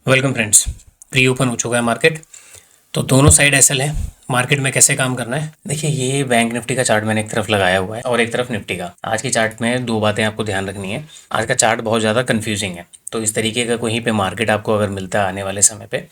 Welcome friends. Pre open हो चुका है मार्केट, तो दोनों साइड एसएल है। मार्केट में कैसे काम करना है, देखिए ये बैंक निफ्टी का चार्ट मैंने एक तरफ लगाया हुआ है और एक तरफ निफ्टी का। आज के चार्ट में दो बातें आपको ध्यान रखनी है। आज का चार्ट बहुत ज़्यादा कंफ्यूजिंग है, तो इस तरीके का कहीं पे मार्केट आपको अगर मिलता है आने वाले समय पे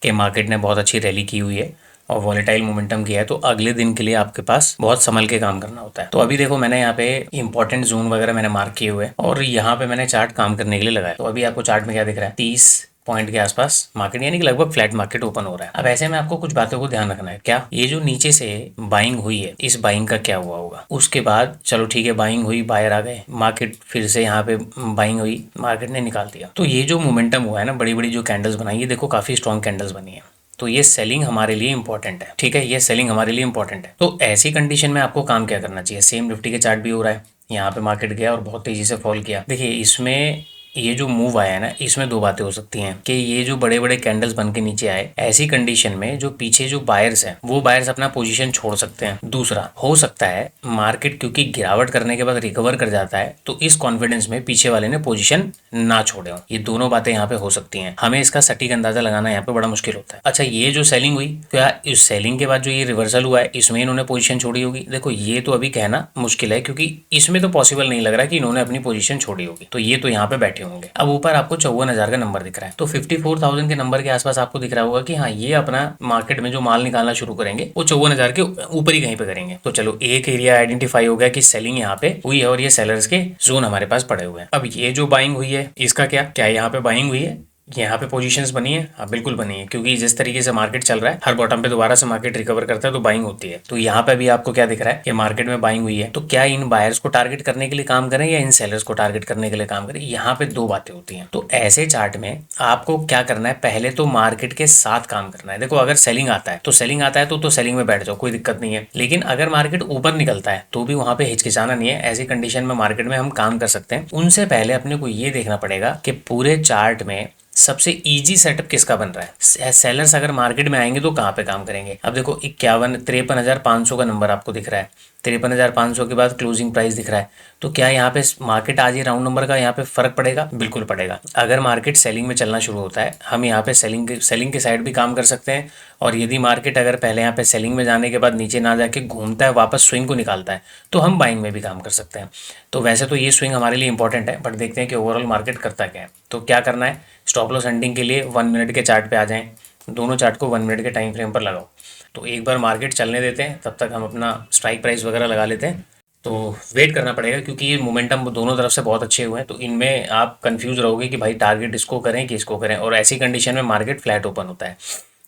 कि मार्केट ने बहुत अच्छी रैली की हुई है और वॉलेटाइल मोमेंटम किया है, तो अगले दिन के लिए आपके पास बहुत संभल के काम करना होता है। तो अभी देखो मैंने यहाँ पे इंपॉर्टेंट जोन वगैरह मैंने मार्क किए हुए हैं और यहाँ पे मैंने चार्ट काम करने के लिए लगाया। तो अभी आपको चार्ट में क्या दिख रहा है, 30 पॉइंट के आसपास मार्केट, यानी कि लगभग फ्लैट मार्केट ओपन हो रहा है। अब ऐसे में आपको कुछ बातों को ध्यान रखना है। क्या ये जो नीचे से बाइंग हुई है, इस बाइंग का क्या हुआ होगा। उसके बाद चलो ठीक है, बाइंग हुई, बायर आ गए, मार्केट फिर से यहाँ पे बाइंग हुई, मार्केट ने निकाल दिया। तो ये जो मोमेंटम हुआ है ना, बड़ी बड़ी जो कैंडल्स बनाई है, देखो काफी स्ट्रॉन्ग कैंडल्स बनी है। तो ये सेलिंग हमारे लिए इंपॉर्टेंट है, ठीक है, ये सेलिंग हमारे लिए इंपॉर्टेंट है। तो ऐसी कंडीशन में आपको काम क्या करना चाहिए। सेम निफ्टी के चार्ट भी हो रहा है, यहाँ पे मार्केट गया और बहुत तेजी से फॉल किया। देखिए इसमें ये जो मूव आया है ना, इसमें दो बातें हो सकती हैं कि ये जो बड़े बड़े कैंडल्स बन के नीचे आए, ऐसी कंडीशन में जो पीछे जो बायर्स हैं वो बायर्स अपना पोजीशन छोड़ सकते हैं। दूसरा हो सकता है मार्केट क्योंकि गिरावट करने के बाद रिकवर कर जाता है, तो इस कॉन्फिडेंस में पीछे वाले ने पोजीशन ना छोड़े हो। ये दोनों बातें यहाँ पे हो सकती हैं। हमें इसका सटीक अंदाजा लगाना यहाँ पे बड़ा मुश्किल होता है। अच्छा, ये जो सेलिंग हुई, क्या इस सेलिंग के बाद जो ये रिवर्सल हुआ है इसमें इन्होंने पोजीशन छोड़ी होगी। देखो ये तो अभी कहना मुश्किल है, क्योंकि इसमें तो पॉसिबल नहीं लग रहा कि इन्होंने अपनी पोजीशन छोड़ी होगी। तो ये तो यहाँ पे बैठे होंगे। अब ऊपर आपको 54,000 का नंबर दिख रहा है, तो 54,000 के नंबर के आसपास आपको दिख रहा होगा कि हाँ ये अपना मार्केट में जो माल निकालना शुरू करेंगे वो 54,000 के ऊपर ही कहीं पे करेंगे। तो चलो एक एरिया आइडेंटिफाई हो गया कि सेलिंग यहाँ पे हुई है और ये सेलर्स के जोन हमारे पास पड़े हुए हैं। अब ये जो बाइंग हुई है इसका क्या यहाँ पे बाइंग हुई है, यहाँ पे पोजीशंस बनी है। हाँ बिल्कुल बनी है, क्योंकि जिस तरीके से मार्केट चल रहा है, हर बॉटम पे दोबारा से मार्केट रिकवर करता है तो बाइंग होती है। तो यहाँ पे भी आपको क्या दिख रहा है कि मार्केट में बाइंग हुई है। तो क्या इन बायर्स को टारगेट करने के लिए काम करें या इन सेलर्स को टारगेट करने के लिए काम करें, यहाँ पे दो बातें होती हैं। तो ऐसे चार्ट में आपको क्या करना है, पहले तो मार्केट के साथ काम करना है। देखो अगर सेलिंग आता है तो सेलिंग आता है तो सेलिंग में बैठ जाओ, कोई दिक्कत नहीं है। लेकिन अगर मार्केट ऊपर निकलता है तो भी वहां पे हिचकिचाना नहीं है। ऐसी कंडीशन में मार्केट में हम काम कर सकते हैं। उनसे पहले अपने को ये देखना पड़ेगा कि पूरे चार्ट में सबसे इजी सेटअप किसका बन रहा है। सेलर्स अगर मार्केट में आएंगे तो कहाँ पे काम करेंगे। अब देखो 53,500 का नंबर आपको दिख रहा है, 53,500 के बाद क्लोजिंग प्राइस दिख रहा है। तो क्या यहाँ पे मार्केट आज ही राउंड नंबर का यहाँ पे फर्क पड़ेगा, बिल्कुल पड़ेगा। अगर मार्केट सेलिंग में चलना शुरू होता है, हम यहाँ पे सेलिंग के साइड भी काम कर सकते हैं। और यदि मार्केट अगर पहले यहाँ पे सेलिंग में जाने के बाद नीचे ना जाके घूमता है, वापस स्विंग को निकालता है, तो हम बाइंग में भी काम कर सकते हैं। तो वैसे तो ये स्विंग हमारे लिए इंपॉर्टेंट है, बट देखते हैं कि ओवरऑल मार्केट करता क्या है। तो क्या करना है, स्टॉप लॉस हंटिंग के लिए 1 मिनट के चार्ट पे आ जाएं। दोनों चार्ट को 1 मिनट के टाइम फ्रेम पर लगाओ। तो एक बार मार्केट चलने देते हैं, तब तक हम अपना स्ट्राइक प्राइस वगैरह लगा लेते हैं। तो वेट करना पड़ेगा, क्योंकि ये मोमेंटम दोनों तरफ से बहुत अच्छे हुए हैं। तो इनमें आप कंफ्यूज रहोगे कि भाई टारगेट इसको करें कि इसको करें। और ऐसी कंडीशन में मार्केट फ्लैट ओपन होता है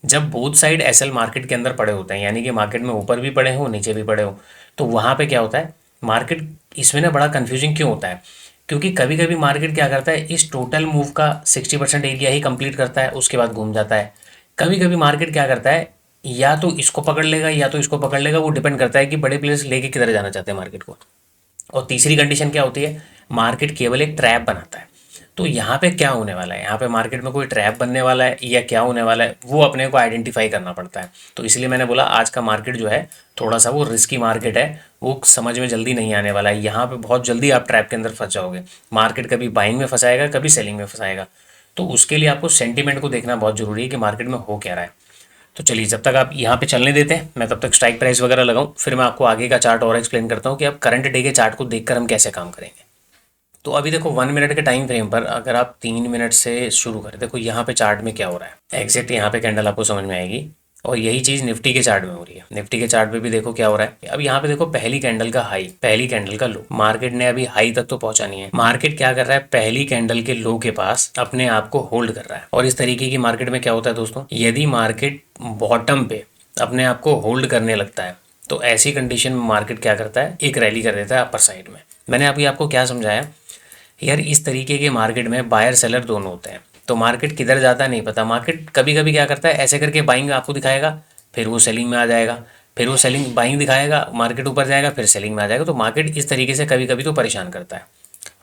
जब बोथ साइड एसएल मार्केट के अंदर पड़े होते हैं, यानी कि मार्केट में ऊपर भी पड़े हो नीचे भी पड़े हो। तो वहाँ पे क्या होता है, मार्केट इसमें ना बड़ा कंफ्यूजिंग क्यों होता है, क्योंकि कभी कभी मार्केट क्या करता है, इस टोटल मूव का 60% एरिया ही कंप्लीट करता है, उसके बाद घूम जाता है। कभी कभी मार्केट क्या करता है, या तो इसको पकड़ लेगा या तो इसको पकड़ लेगा। वो डिपेंड करता है कि बड़े प्लेयर्स लेके किधर जाना चाहते हैं मार्केट को। और तीसरी कंडीशन क्या होती है, मार्केट केवल एक ट्रैप बनाता है। तो यहाँ पे क्या होने वाला है, यहाँ पे मार्केट में कोई ट्रैप बनने वाला है या क्या होने वाला है, वो अपने को आइडेंटिफाई करना पड़ता है। तो इसलिए मैंने बोला आज का मार्केट जो है थोड़ा सा वो रिस्की मार्केट है, वो समझ में जल्दी नहीं आने वाला है। यहाँ पे बहुत जल्दी आप ट्रैप के अंदर फंस जाओगे। मार्केट कभी बाइंग में फंसाएगा, कभी सेलिंग में फंसाएगा। तो उसके लिए आपको सेंटीमेंट को देखना बहुत जरूरी है कि मार्केट में हो क्या रहा है। तो चलिए जब तक आप यहाँ पे चलने देते हैं, मैं तब तक स्ट्राइक प्राइस वगैरह लगाऊं, फिर मैं आपको आगे का चार्ट और एक्सप्लेन करता हूँ कि अब करंट डे के चार्ट को देखकर हम कैसे काम करेंगे। तो अभी देखो 1 मिनट के टाइम फ्रेम पर अगर आप 3 मिनट से शुरू करें, देखो यहाँ पे चार्ट में क्या हो रहा है, एग्जैक्ट यहाँ पे कैंडल आपको समझ में आएगी। और यही चीज निफ्टी के चार्ट में हो रही है। निफ्टी के चार्ट पे भी देखो क्या हो रहा है। अब यहाँ पे देखो पहली कैंडल का हाई, पहली कैंडल का लो, मार्केट ने अभी हाई तक तो पहुंचा नहीं है। मार्केट क्या कर रहा है, पहली कैंडल के लो के पास अपने आप को होल्ड कर रहा है। और इस तरीके की मार्केट में क्या होता है दोस्तों, यदि मार्केट बॉटम पे अपने आप को होल्ड करने लगता है, तो ऐसी कंडीशन में मार्केट क्या करता है, एक रैली कर देता है अपर साइड में। मैंने अभी आपको क्या समझाया यार, इस तरीके के मार्केट में बायर सेलर दोनों होते हैं। तो मार्केट किधर जाता है नहीं पता। मार्केट कभी कभी क्या करता है, ऐसे करके बाइंग आपको दिखाएगा, फिर वो सेलिंग में आ जाएगा, फिर वो सेलिंग बाइंग दिखाएगा, मार्केट ऊपर जाएगा, फिर सेलिंग में आ जाएगा। तो मार्केट इस तरीके से कभी कभी तो परेशान करता है।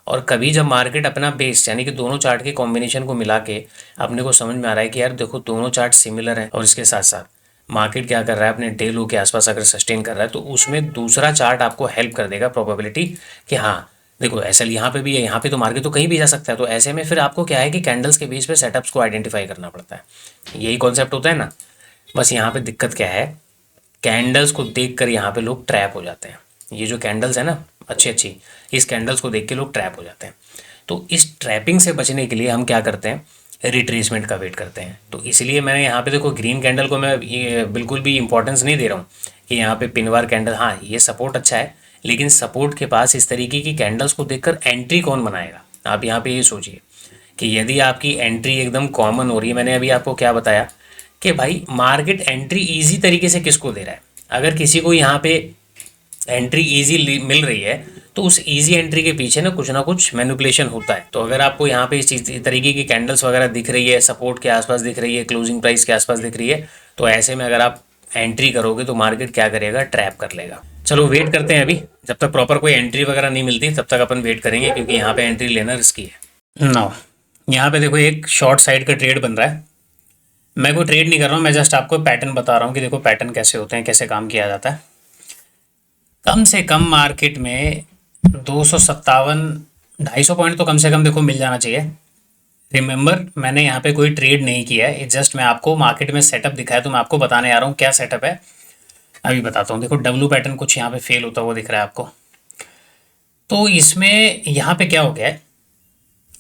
और कभी जब मार्केट अपना बेस यानी कि दोनों चार्ट के कॉम्बिनेशन को मिला के अपने को समझ में आ रहा है कि यार देखो दोनों चार्ट सिमिलर हैं, और इसके साथ साथ मार्केट क्या कर रहा है, अपने डे लो के आसपास अगर सस्टेन कर रहा है, तो उसमें दूसरा चार्ट आपको हेल्प कर देगा प्रोबेबिलिटी कि हाँ देखो एसएल यहाँ पे भी है, यहाँ पे तो मार्केट तो कहीं भी जा सकता है। तो ऐसे में फिर आपको क्या है कि कैंडल्स के बीच पे सेटअप्स को आइडेंटिफाई करना पड़ता है। यही कॉन्सेप्ट होता है ना। बस यहाँ पे दिक्कत क्या है, कैंडल्स को देख कर यहाँ पे लोग ट्रैप हो जाते हैं। ये जो कैंडल्स है ना अच्छी अच्छी, इस कैंडल्स को देख के लोग ट्रैप हो जाते हैं। तो इस ट्रैपिंग से बचने के लिए हम क्या करते हैं, रिट्रेसमेंट का वेट करते हैं। तो इसलिए मैंने यहाँ पे देखो ग्रीन कैंडल को मैं ये बिल्कुल भी इंपॉर्टेंस नहीं दे रहा हूँ कि यहाँ पे पिनवार कैंडल, हाँ ये सपोर्ट अच्छा है, लेकिन सपोर्ट के पास इस तरीके की कैंडल्स को देखकर एंट्री कौन बनाएगा। आप यहाँ पे ये सोचिए कि यदि आपकी एंट्री एकदम कॉमन हो रही है, मैंने अभी आपको क्या बताया कि भाई मार्केट एंट्री इजी तरीके से किसको दे रहा है। अगर किसी को यहाँ पे एंट्री इजी मिल रही है तो उस इजी एंट्री के पीछे ना कुछ मैनिपुलेशन होता है। तो अगर आपको यहाँ पे इस तरीके की कैंडल्स वगैरह दिख रही है, सपोर्ट के आसपास दिख रही है, क्लोजिंग प्राइस के आसपास दिख रही है, तो ऐसे में अगर आप एंट्री करोगे तो मार्केट क्या करेगा, ट्रैप कर लेगा। चलो वेट करते हैं अभी, जब तक प्रॉपर कोई एंट्री वगैरह नहीं मिलती तब तक अपन वेट करेंगे, क्योंकि यहाँ पे एंट्री लेना रिस्की है। नाउ यहाँ पे देखो एक शॉर्ट साइड का ट्रेड बन रहा है। मैं कोई ट्रेड नहीं कर रहा हूँ, मैं जस्ट आपको पैटर्न बता रहा हूँ कि देखो पैटर्न कैसे होते हैं, कैसे काम किया जाता है। कम से कम मार्केट में 257 250 पॉइंट तो कम से कम देखो मिल जाना चाहिए। रिमेंबर मैंने यहाँ पे कोई ट्रेड नहीं किया है, जस्ट मैं आपको मार्केट में सेटअप दिखाया तो मैं आपको बताने आ रहा हूँ क्या सेटअप है। अभी बताता हूँ। देखो डब्लू पैटर्न कुछ यहाँ पे फेल होता हुआ दिख रहा है आपको। तो इसमें यहाँ पे क्या हो गया है,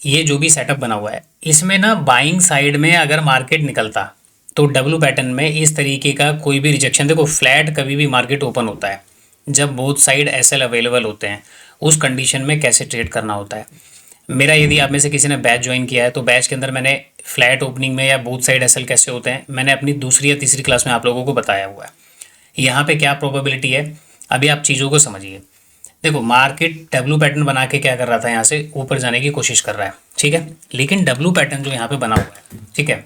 ये जो भी सेटअप बना हुआ है इसमें ना बाइंग साइड में अगर मार्केट निकलता तो डब्लू पैटर्न में इस तरीके का कोई भी रिजेक्शन, देखो फ्लैट कभी भी मार्केट ओपन होता है जब बोथ साइड एसएल अवेलेबल होते हैं। उस कंडीशन में कैसे ट्रेड करना होता है, मेरा यदि आप में से किसी ने बैच ज्वाइन किया है तो बैच के अंदर मैंने फ्लैट ओपनिंग में या बोथ साइड एसएल कैसे होते हैं मैंने अपनी दूसरी या तीसरी क्लास में आप लोगों को बताया हुआ है। यहाँ पे क्या प्रोबेबिलिटी है, अभी आप चीज़ों को समझिए। देखो मार्केट डब्लू पैटर्न बना के क्या कर रहा था, यहाँ से ऊपर जाने की कोशिश कर रहा है, ठीक है। लेकिन डब्लू पैटर्न जो यहाँ पे बना हुआ है, ठीक है,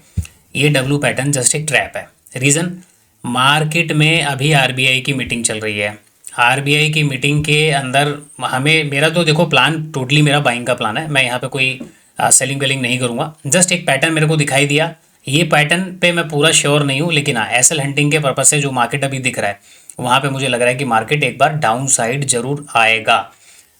ये डब्लू पैटर्न जस्ट एक ट्रैप है। रीज़न, मार्केट में अभी आरबीआई की मीटिंग चल रही है। आरबीआई की मीटिंग के अंदर हमें, मेरा तो देखो प्लान टोटली मेरा बाइंग का प्लान है, मैं यहाँ पे कोई सेलिंग वेलिंग नहीं करूँगा। जस्ट एक पैटर्न मेरे को दिखाई दिया, ये पैटर्न पे मैं पूरा श्योर नहीं हूँ, लेकिन हाँ एसएल हंटिंग के पर्पज से जो मार्केट अभी दिख रहा है वहाँ पे मुझे लग रहा है कि मार्केट एक बार डाउन साइड जरूर आएगा।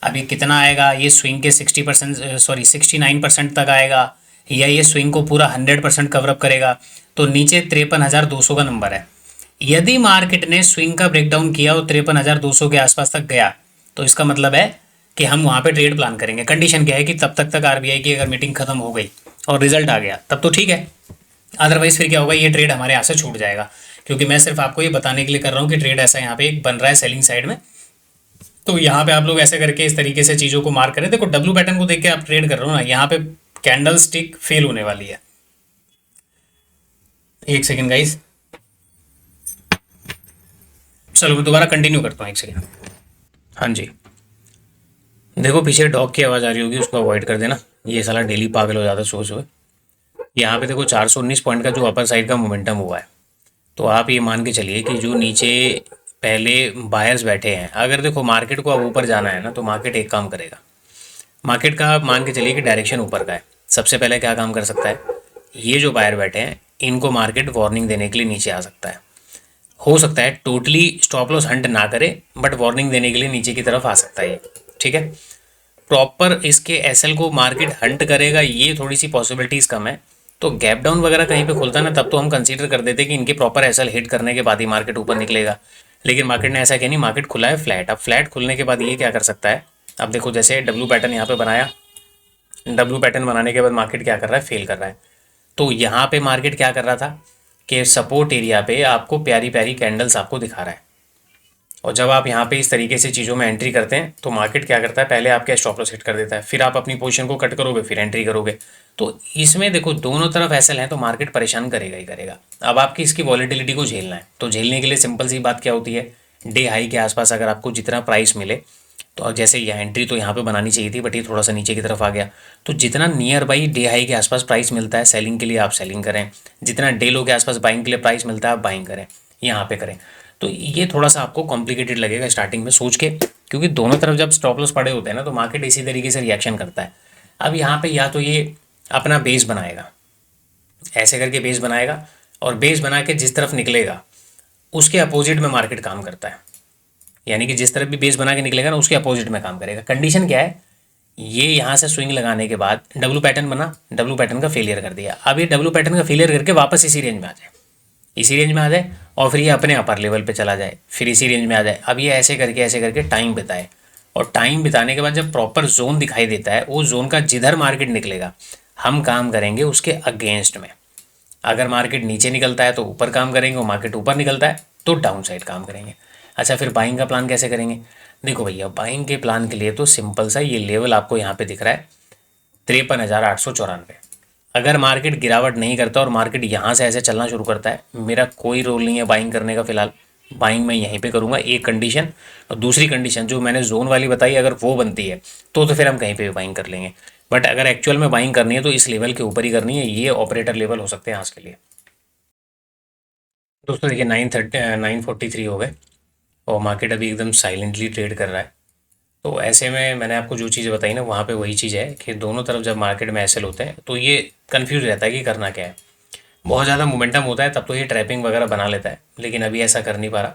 अभी कितना आएगा, ये स्विंग के 60% सॉरी 69% तक आएगा, या ये स्विंग को पूरा 100% कवरअप करेगा। तो नीचे 53,200 का नंबर है। यदि मार्केट ने स्विंग का ब्रेकडाउन किया और 53,200 के आसपास तक गया तो इसका मतलब है कि हम वहाँ पे ट्रेड प्लान करेंगे। कंडीशन क्या है कि तब तक आरबीआई की अगर मीटिंग खत्म हो गई और रिजल्ट आ गया तब तो ठीक है, अदरवाइज फिर क्या होगा, ये ट्रेड हमारे यहाँ से छूट जाएगा। क्योंकि मैं सिर्फ आपको ये बताने के लिए कर रहा हूँ कि ट्रेड ऐसा यहाँ पे एक बन रहा है सेलिंग साइड में। तो यहाँ पे आप लोग ऐसे करके इस तरीके से चीज़ों को मार्क करें। देखो डब्लू पैटर्न को देख के आप ट्रेड कर रहे हो ना, यहाँ पे कैंडल स्टिक फेल होने वाली है। एक सेकेंड गाइस, चलो मैं दोबारा कंटिन्यू करता हूँ, एक सेकेंड। हाँ जी, देखो पीछे डॉग की आवाज़ आ रही होगी, उसको अवॉइड कर देना, ये साला डेली पागल हो जाता है सुबह सुबह। यहाँ पे देखो 419 पॉइंट का जो अपर साइड का मोमेंटम हुआ है, तो आप ये मान के चलिए कि जो नीचे पहले बायर्स बैठे हैं, अगर देखो मार्केट को अब ऊपर जाना है ना तो मार्केट एक काम करेगा। मार्केट का आप मान के चलिए कि डायरेक्शन ऊपर का है, सबसे पहले क्या काम कर सकता है, ये जो बायर बैठे हैं इनको मार्केट वार्निंग देने के लिए नीचे आ सकता है। हो सकता है टोटली स्टॉप लॉस हंट ना करे, बट वार्निंग देने के लिए नीचे की तरफ आ सकता है ये, ठीक है। प्रॉपर इसके एसएल को मार्केट हंट करेगा ये थोड़ी सी पॉसिबिलिटीज़ कम है। तो गैप डाउन वगैरह कहीं पे खुलता ना तब तो हम कंसीडर कर देते कि इनके प्रॉपर एसएल हिट करने के बाद ही मार्केट ऊपर निकलेगा। लेकिन मार्केट ने ऐसा किया नहीं, मार्केट खुला है फ्लैट। अब फ्लैट खुलने के बाद ये क्या कर सकता है, अब देखो जैसे डब्लू पैटर्न यहाँ पे बनाया, डब्लू पैटर्न बनाने के बाद मार्केट क्या कर रहा है, फेल कर रहा है। तो यहाँ पे मार्केट क्या कर रहा था कि सपोर्ट एरिया पे आपको प्यारी प्यारी कैंडल्स आपको दिखा रहा है। और जब आप यहाँ पे इस तरीके से चीज़ों में एंट्री करते हैं तो मार्केट क्या करता है, पहले आपके स्टॉप लॉस हिट कर देता है, फिर आप अपनी पोजीशन को कट करोगे, फिर एंट्री करोगे। तो इसमें देखो दोनों तरफ एसएल है तो मार्केट परेशान करेगा ही करेगा। अब आपकी इसकी वॉलेटिलिटी को झेलना है, तो झेलने के लिए सिंपल सी बात क्या होती है, डे हाई के आसपास अगर आपको जितना प्राइस मिले, तो जैसे यह एंट्री तो यहाँ पे बनानी चाहिए थी बट ये थोड़ा सा नीचे की तरफ आ गया, तो जितना नियर बाई डे हाई के आसपास प्राइस मिलता है सेलिंग के लिए आप सेलिंग करें, जितना डे लो के आसपास बाइंग के लिए प्राइस मिलता है आप बाइंग करें, यहाँ पे करें। तो ये थोड़ा सा आपको कॉम्प्लिकेटेड लगेगा स्टार्टिंग में सोच के, क्योंकि दोनों तरफ जब स्टॉप लॉस पड़े होते हैं ना तो मार्केट इसी तरीके से रिएक्शन करता है। अब यहाँ पे या तो ये अपना बेस बनाएगा, ऐसे करके बेस बनाएगा, और बेस बना के जिस तरफ निकलेगा उसके अपोजिट में मार्केट काम करता है। यानी कि जिस तरफ भी बेस बना के निकलेगा ना उसके अपोजिट में काम करेगा। कंडीशन क्या है ये यहाँ से स्विंग लगाने के बाद डब्लू पैटर्न बना, डब्लू पैटर्न का फेलियर कर दिया। अब ये डब्लू पैटर्न का फेलियर करके वापस इसी रेंज में आ जाए, इसी रेंज में आ जाए और फिर ये अपने अपर लेवल पे चला जाए, फिर इसी रेंज में आ जाए। अब ये ऐसे करके टाइम बिताए, और टाइम बिताने के बाद जब प्रॉपर जोन दिखाई देता है, वो जोन का जिधर मार्केट निकलेगा हम काम करेंगे उसके अगेंस्ट में। अगर मार्केट नीचे निकलता है तो ऊपर काम करेंगे, और मार्केट ऊपर निकलता है तो डाउन साइड काम करेंगे। अच्छा, फिर बाइंग का प्लान कैसे करेंगे? देखो भैया, बाइंग के प्लान के लिए तो सिंपल सा, ये लेवल आपको यहाँ पे दिख रहा है 53,894। अगर मार्केट गिरावट नहीं करता और मार्केट यहाँ से ऐसे चलना शुरू करता है, मेरा कोई रोल नहीं है बाइंग करने का। फिलहाल बाइंग मैं यहीं पे करूँगा, एक कंडीशन। और दूसरी कंडीशन जो मैंने जोन वाली बताई, अगर वो बनती है तो फिर हम कहीं पे भी बाइंग कर लेंगे। बट अगर एक्चुअल में बाइंग करनी है तो इस लेवल के ऊपर ही करनी है। ये ऑपरेटर लेवल हो सकते हैं आज के लिए। दोस्तों देखिए, 943 हो गए और मार्केट अभी एकदम साइलेंटली ट्रेड कर रहा है। तो ऐसे में मैंने आपको जो चीज़ें बताई ना, वहाँ पे वही चीज़ है कि दोनों तरफ जब मार्केट में ऐसे होते हैं तो ये कंफ्यूज रहता है कि करना क्या है। बहुत ज़्यादा मोमेंटम होता है तब तो ये ट्रैपिंग वगैरह बना लेता है, लेकिन अभी ऐसा कर नहीं पा रहा।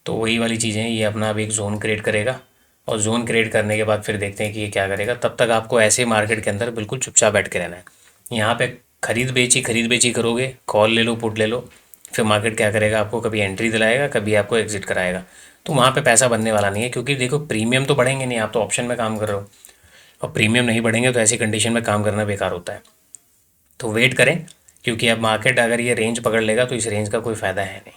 तो वही वाली चीज़ें, ये अपना अभी एक जोन क्रिएट करेगा, और जोन क्रिएट करने के बाद फिर देखते हैं कि ये क्या करेगा। तब तक आपको ऐसे मार्केट के अंदर बिल्कुल चुपचाप बैठ के रहना है। यहाँ पे खरीद बेची करोगे, कॉल ले लो, पुट ले लो, फिर मार्केट क्या करेगा, आपको कभी एंट्री दिलाएगा, कभी आपको एग्जिट कराएगा। तो वहाँ पे पैसा बनने वाला नहीं है, क्योंकि देखो प्रीमियम तो बढ़ेंगे नहीं, आप तो ऑप्शन में काम कर रहे हो, और प्रीमियम नहीं बढ़ेंगे तो ऐसी कंडीशन में काम करना बेकार होता है। तो वेट करें, क्योंकि अब मार्केट अगर ये रेंज पकड़ लेगा तो इस रेंज का कोई फ़ायदा है नहीं,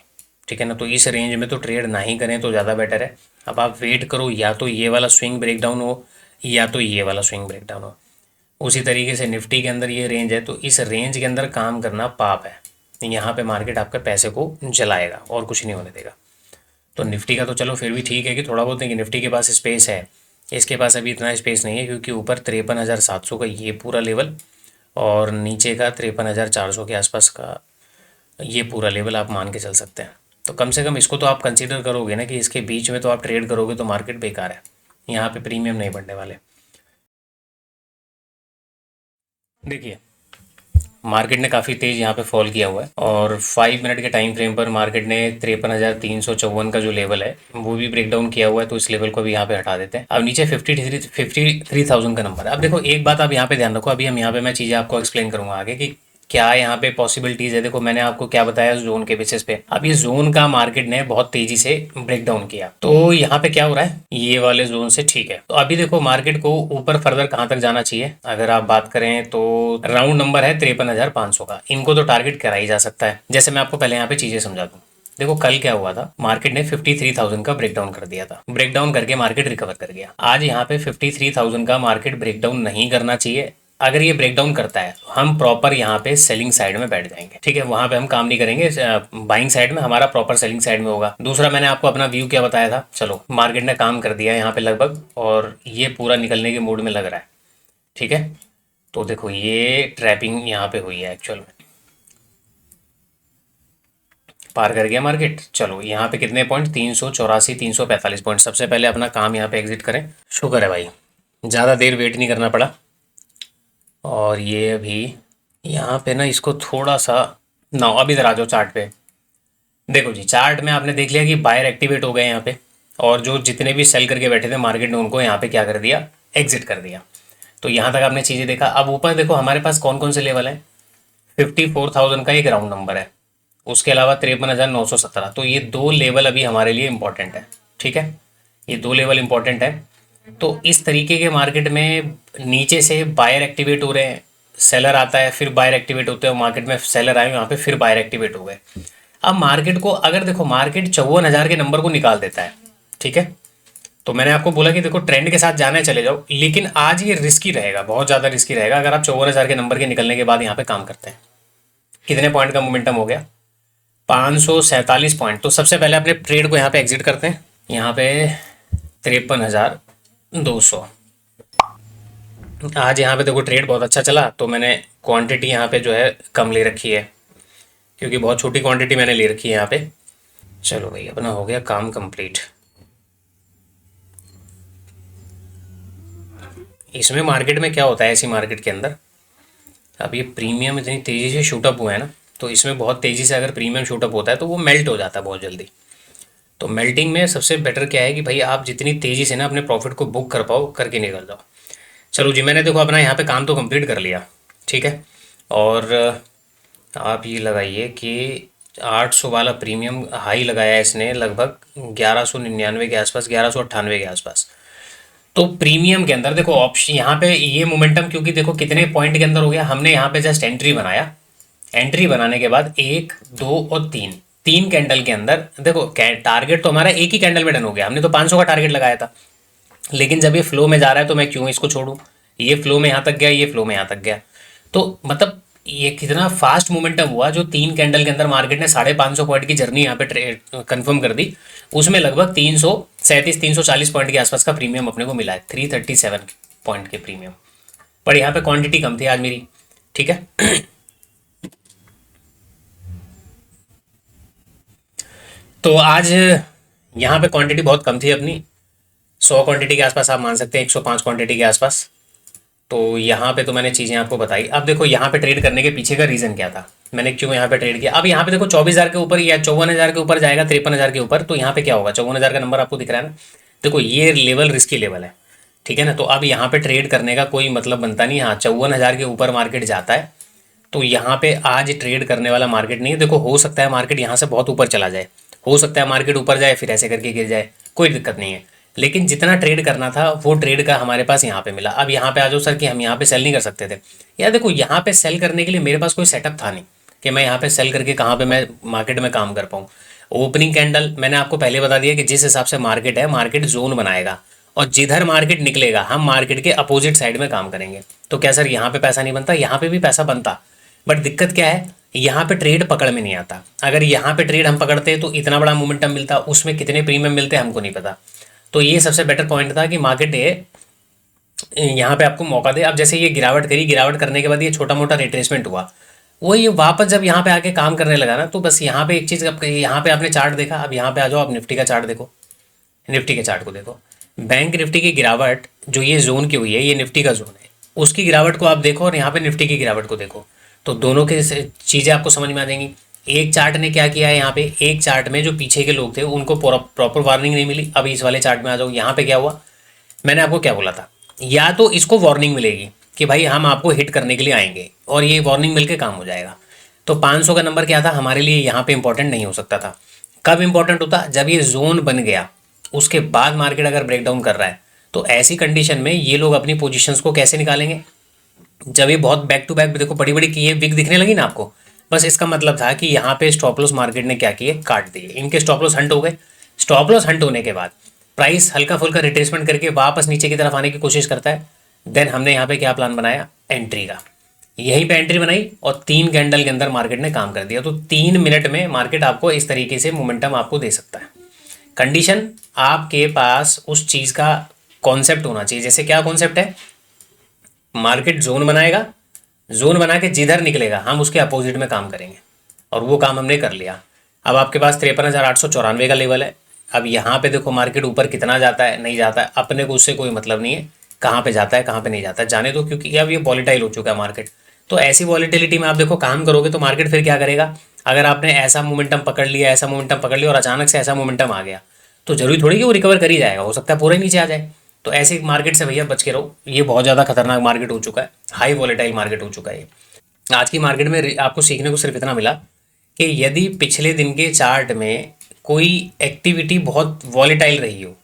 ठीक है ना। तो इस रेंज में तो ट्रेड ना ही करें तो ज़्यादा बेटर है। अब आप वेट करो, या तो ये वाला स्विंग ब्रेकडाउन हो, या तो ये वाला स्विंग ब्रेकडाउन हो। उसी तरीके से निफ्टी के अंदर ये रेंज है, तो इस रेंज के अंदर काम करना पाप है। यहाँ पे मार्केट आपके पैसे को जलाएगा और कुछ नहीं होने देगा। तो निफ्टी का तो चलो फिर भी ठीक है कि थोड़ा बहुत, देखिए निफ्टी के पास स्पेस है, इसके पास अभी इतना स्पेस नहीं है, क्योंकि ऊपर 53,700 का ये पूरा लेवल, और नीचे का 53,400 के आसपास का ये पूरा लेवल आप मान के चल सकते हैं। तो कम से कम इसको तो आप कंसीडर करोगे ना, कि इसके बीच में तो आप ट्रेड करोगे तो मार्केट बेकार है, यहाँ पे प्रीमियम नहीं बढ़ने वाले। देखिए, मार्केट ने काफ़ी तेज़ यहाँ पे फॉल किया हुआ है, और 5 मिनट के टाइम फ्रेम पर मार्केट ने 53,354 का जो लेवल है वो भी ब्रेक डाउन किया हुआ है। तो इस लेवल को भी यहाँ पे हटा देते हैं। अब नीचे 53,000 का नंबर है। अब देखो एक बात आप यहाँ पे ध्यान रखो, अभी हम यहाँ पे मैं चीज़ें आपको एक्सप्लेन करूँगा आगे कि क्या यहाँ पे पॉसिबिलिटीज़ है। देखो मैंने आपको क्या बताया जोन के बेसिस पे, अब ये जोन का मार्केट ने बहुत तेजी से ब्रेक डाउन किया, तो यहाँ पे क्या हो रहा है, ये वाले जोन से ठीक है। तो अभी देखो मार्केट को ऊपर फर्दर कहाँ तक जाना चाहिए, अगर आप बात करें तो राउंड नंबर है 53,500 का, इनको तो टारगेट करा ही जा सकता है। जैसे मैं आपको पहले यहाँ पे चीजें समझा दूँ। देखो कल क्या हुआ था, मार्केट ने 53,000 का ब्रेकडाउन कर दिया था, ब्रेकडाउन करके मार्केट रिकवर कर गया। आज यहाँ पे 53,000 का मार्केट ब्रेकडाउन नहीं करना चाहिए। अगर ये ब्रेकडाउन करता है हम प्रॉपर यहाँ पे सेलिंग साइड में बैठ जाएंगे, ठीक है, वहां पे हम काम नहीं करेंगे, बाइंग साइड में हमारा प्रॉपर सेलिंग साइड में होगा। दूसरा मैंने आपको अपना व्यू क्या बताया था, चलो मार्केट ने काम कर दिया यहाँ पे लगभग, और ये पूरा निकलने के मूड में लग रहा है, ठीक है। तो देखो ये ट्रैपिंग यहाँ पे हुई है एक्चुअल में, पार कर गया मार्केट। चलो यहाँ पे कितने पॉइंट, 384, 345 पॉइंट। सबसे पहले अपना काम यहाँ पे एग्जिट करें। शुक्र है भाई, ज़्यादा देर वेट नहीं करना पड़ा। और ये अभी यहाँ पे ना इसको थोड़ा सा ना, अब इधर आ जाओ चार्ट पे। देखो जी, चार्ट में आपने देख लिया कि बायर एक्टिवेट हो गए यहाँ पे, और जो जितने भी सेल करके बैठे थे मार्केट ने उनको यहाँ पे क्या कर दिया, एग्जिट कर दिया। तो यहाँ तक आपने चीज़ें देखा। अब ऊपर देखो हमारे पास कौन कौन से लेवल है, 54,000 का एक राउंड नंबर है, उसके अलावा 53,917। तो ये दो लेवल अभी हमारे लिए इंपॉर्टेंट है, ठीक है, ये दो लेवल इंपॉर्टेंट है। तो इस तरीके के मार्केट में नीचे से बायर एक्टिवेट हो रहे हैं, सेलर आता है, फिर बायर एक्टिवेट होते हैं, मार्केट में सेलर आए, वहाँ पे फिर बायर एक्टिवेट हो गए। अब मार्केट को अगर देखो, मार्केट 54,000 के नंबर को निकाल देता है, ठीक है, तो मैंने आपको बोला कि देखो ट्रेंड के साथ जाना है चले जाओ, लेकिन आज ये रिस्की रहेगा, बहुत ज़्यादा रिस्की रहेगा अगर आप 54,000 के नंबर के निकलने के बाद यहाँ पे काम करते हैं। कितने पॉइंट का मोमेंटम हो गया, 547 पॉइंट। तो सबसे पहले अपने ट्रेड को यहाँ पे एग्जिट करते हैं, यहाँ पे 53,200। आज यहाँ पे देखो ट्रेड बहुत अच्छा चला, तो मैंने क्वांटिटी यहाँ पे जो है कम ले रखी है, क्योंकि बहुत छोटी क्वांटिटी मैंने ले रखी है यहाँ पे। चलो भाई अपना हो गया काम कंप्लीट। इसमें मार्केट में क्या होता है, ऐसी मार्केट के अंदर अब ये प्रीमियम इतनी तेज़ी से शूटअप हुआ है ना, तो इसमें बहुत तेज़ी से अगर प्रीमियम शूटअप होता है तो वो मेल्ट हो जाता है बहुत जल्दी। तो मेल्टिंग में सबसे बेटर क्या है कि भाई आप जितनी तेज़ी से ना अपने प्रॉफिट को बुक कर पाओ करके निकल जाओ। चलो जी, मैंने देखो अपना यहाँ पे काम तो कंप्लीट कर लिया, ठीक है। और आप ये लगाइए कि 800 वाला प्रीमियम हाई लगाया है इसने लगभग 1199 के आसपास, 1198 के आसपास। तो प्रीमियम के अंदर देखो ऑप्शन यहाँ पे ये मोमेंटम, क्योंकि देखो कितने पॉइंट के अंदर हो गया, हमने यहाँ पे जस्ट एंट्री बनाया। एंट्री बनाने के बाद 1, 2 और 3, 3 कैंडल के अंदर देखो टारगेट तो हमारा एक ही कैंडल में डन हो गया। हमने तो 500 का टारगेट लगाया था, लेकिन जब ये फ्लो में जा रहा है तो मैं क्यों इसको छोड़ूं। ये फ्लो में यहाँ तक गया, ये फ्लो में यहाँ तक गया, तो मतलब ये कितना फास्ट मोमेंटम हुआ। जो 3 कैंडल के अंदर मार्केट ने 550 पॉइंट की जर्नी यहाँ पे कंफर्म कर दी, उसमें लगभग 340 पॉइंट के आसपास का प्रीमियम अपने को मिला है, 337 पॉइंट के प्रीमियम। पर यहाँ पे क्वांटिटी कम थी आज मेरी, ठीक है। तो आज यहाँ पे क्वांटिटी बहुत कम थी अपनी, 100 क्वांटिटी के आसपास आप मान सकते हैं, 105 क्वांटिटी के आसपास। तो यहाँ पे तो मैंने चीज़ें आपको बताई। अब देखो यहाँ पे ट्रेड करने के पीछे का रीज़न क्या था, मैंने क्यों यहाँ पे ट्रेड किया। अब यहाँ पे देखो 24,000 के ऊपर या 54,000 के ऊपर जाएगा, 53,000 के ऊपर, तो यहाँ पे क्या होगा, 54,000 का नंबर आपको दिख रहा है ना। देखो ये लेवल रिस्की लेवल है, ठीक है ना। तो अब यहाँ पे ट्रेड करने का कोई मतलब बनता नहीं। हाँ, 54,000 के ऊपर मार्केट जाता है तो यहाँ पे आज ट्रेड करने वाला मार्केट नहीं है। देखो हो सकता है मार्केट यहाँ से बहुत ऊपर चला जाए, हो सकता है मार्केट ऊपर जाए फिर ऐसे करके गिर जाए, कोई दिक्कत नहीं है। लेकिन जितना ट्रेड करना था वो ट्रेड का हमारे पास यहाँ पे मिला। अब यहाँ पे आ जाओ सर कि हम यहाँ पे सेल नहीं कर सकते थे। यार देखो यहाँ पे सेल करने के लिए मेरे पास कोई सेटअप था नहीं कि मैं यहाँ पे सेल करके कहाँ पे मैं मार्केट में काम कर पाऊँ। ओपनिंग कैंडल मैंने आपको पहले बता दिया कि जिस हिसाब से मार्केट है, मार्केट जोन बनाएगा और जिधर मार्केट निकलेगा हम मार्केट के अपोजिट साइड में काम करेंगे। तो क्या सर यहाँ पे पैसा नहीं बनता? यहाँ पे भी पैसा बनता, बट दिक्कत क्या है, यहाँ पे ट्रेड पकड़ में नहीं आता। अगर यहाँ पे ट्रेड हम पकड़ते तो इतना बड़ा मोमेंटम मिलता, उसमें कितने प्रीमियम मिलते हमको नहीं पता। तो ये सबसे बेटर पॉइंट था कि मार्केट यहाँ पे आपको मौका दे। अब जैसे ये गिरावट करी, गिरावट करने के बाद ये छोटा मोटा रिट्रेसमेंट हुआ, वो ये वापस जब यहाँ पे आके काम करने लगा ना, तो बस यहाँ पे एक चीज़, यहाँ पे आपने चार्ट देखा, अब यहाँ पे आ जाओ, आप निफ्टी का चार्ट देखो, निफ्टी के चार्ट को देखो। बैंक निफ्टी की गिरावट जो ये जोन की हुई है, ये निफ्टी का जोन है, उसकी गिरावट को आप देखो और यहाँ पे निफ्टी की गिरावट को देखो, तो दोनों की चीज़ें आपको समझ में आ जाएंगी। एक चार्ट ने क्या किया है, यहाँ पे एक चार्ट में जो पीछे के लोग थे उनको प्रॉपर वार्निंग नहीं मिली। अब इस वाले चार्ट में आ जाओ, यहाँ पे क्या हुआ, मैंने आपको क्या बोला था, या तो इसको वार्निंग मिलेगी कि भाई हम आपको हिट करने के लिए आएंगे और ये वार्निंग मिलके काम हो जाएगा। तो 500 का नंबर क्या था हमारे लिए यहाँ पे इंपॉर्टेंट नहीं हो सकता था। कब इंपॉर्टेंट होता, जब ये जोन बन गया, उसके बाद मार्केट अगर ब्रेकडाउन कर रहा है, तो ऐसी कंडीशन में ये लोग अपनी पोजीशंस को कैसे निकालेंगे। जब ये बहुत बैक टू बैक देखो बड़ी बड़ी की ये विक दिखने लगी ना आपको, बस इसका मतलब था कि यहाँ पे स्टॉप लॉस मार्केट ने क्या किए, काट दिए, इनके स्टॉप लॉस हंट हो गए। स्टॉप लॉस हंट होने के बाद प्राइस हल्का फुल्का रिट्रेसमेंट करके वापस नीचे की तरफ आने की कोशिश करता है। देन हमने यहाँ पे क्या प्लान बनाया, एंट्री का। यहीं पे एंट्री बनाई और 3 कैंडल के अंदर मार्केट ने काम कर दिया। तो 3 मिनट में मार्केट आपको इस तरीके से मोमेंटम आपको दे सकता है। कंडीशन आपके पास उस चीज़ का कॉन्सेप्ट होना चाहिए। जैसे क्या कॉन्सेप्ट है, मार्केट जोन बनाएगा, जोन बना के जिधर निकलेगा हम उसके अपोजिट में काम करेंगे, और वो काम हमने कर लिया। अब आपके पास 53,894 का लेवल है। अब यहाँ पे देखो मार्केट ऊपर कितना जाता है, नहीं जाता है, अपने को उससे कोई मतलब नहीं है कहाँ पे जाता है कहाँ पे नहीं जाता है, जाने दो, क्योंकि अब ये वॉलेटाइल हो चुका है मार्केट। तो ऐसी वॉलेटिलिटी में आप देखो काम करोगे तो मार्केट फिर क्या करेगा। अगर आपने ऐसा मोमेंटम पकड़ लिया, ऐसा मोमेंटम पकड़ लिया और अचानक से ऐसा मोमेंटम आ गया, तो जरूरी थोड़ी कि वो रिकवर कर ही जाएगा, हो सकता है पूरा ही नीचे आ जाए। तो ऐसे मार्केट से भैया बच के रहो, ये बहुत ज़्यादा खतरनाक मार्केट हो चुका है, हाई वॉलेटाइल मार्केट हो चुका है ये। आज की मार्केट में आपको सीखने को सिर्फ इतना मिला कि यदि पिछले दिन के चार्ट में कोई एक्टिविटी बहुत वॉलेटाइल रही हो,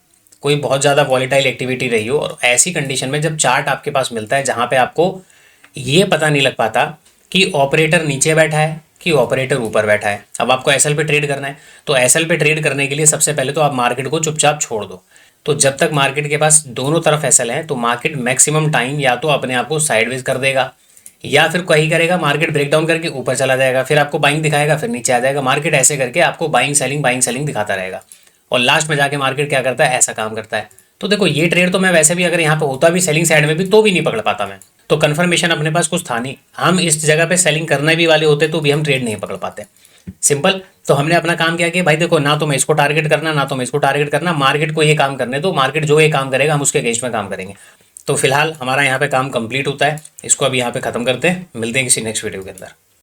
कोई बहुत ज़्यादा वॉलेटाइल एक्टिविटी रही हो, और ऐसी कंडीशन में जब चार्ट आपके पास मिलता है जहाँ पे आपको ये पता नहीं लग पाता कि ऑपरेटर नीचे बैठा है कि ऑपरेटर ऊपर बैठा है, अब आपको एसएल पे ट्रेड करना है, तो एसएल पे ट्रेड करने के लिए सबसे पहले तो आप मार्केट को चुपचाप छोड़ दो। तो जब तक मार्केट के पास दोनों तरफ एसएल है, तो मार्केट मैक्सिमम टाइम या तो अपने आप को साइडवेज कर देगा, या फिर कहीं करेगा मार्केट ब्रेकडाउन करके ऊपर चला जाएगा, फिर आपको बाइंग दिखाएगा, फिर नीचे आ जाएगा। मार्केट ऐसे करके आपको बाइंग सेलिंग दिखाता रहेगा, और लास्ट में जाके मार्केट क्या करता है, ऐसा काम करता है। तो देखो ये ट्रेड तो मैं वैसे भी अगर यहाँ पे होता भी सेलिंग साइड में भी तो भी नहीं पकड़ पाता मैं, तो कंफर्मेशन अपने पास कुछ था नहीं। हम इस जगह पे सेलिंग करने भी वाले होते तो भी हम ट्रेड नहीं पकड़ पाते, सिंपल। तो हमने अपना काम किया कि भाई देखो ना तो मैं इसको टारगेट करना, ना तो मैं इसको टारगेट करना, मार्केट को ये काम करने दो, मार्केट जो ये काम करेगा हम उसके अगेंस्ट में काम करेंगे। तो फिलहाल हमारा यहाँ पे काम कंप्लीट होता है, इसको अभी यहाँ पे खत्म करते हैं, मिलते हैं किसी नेक्स्ट वीडियो के अंदर।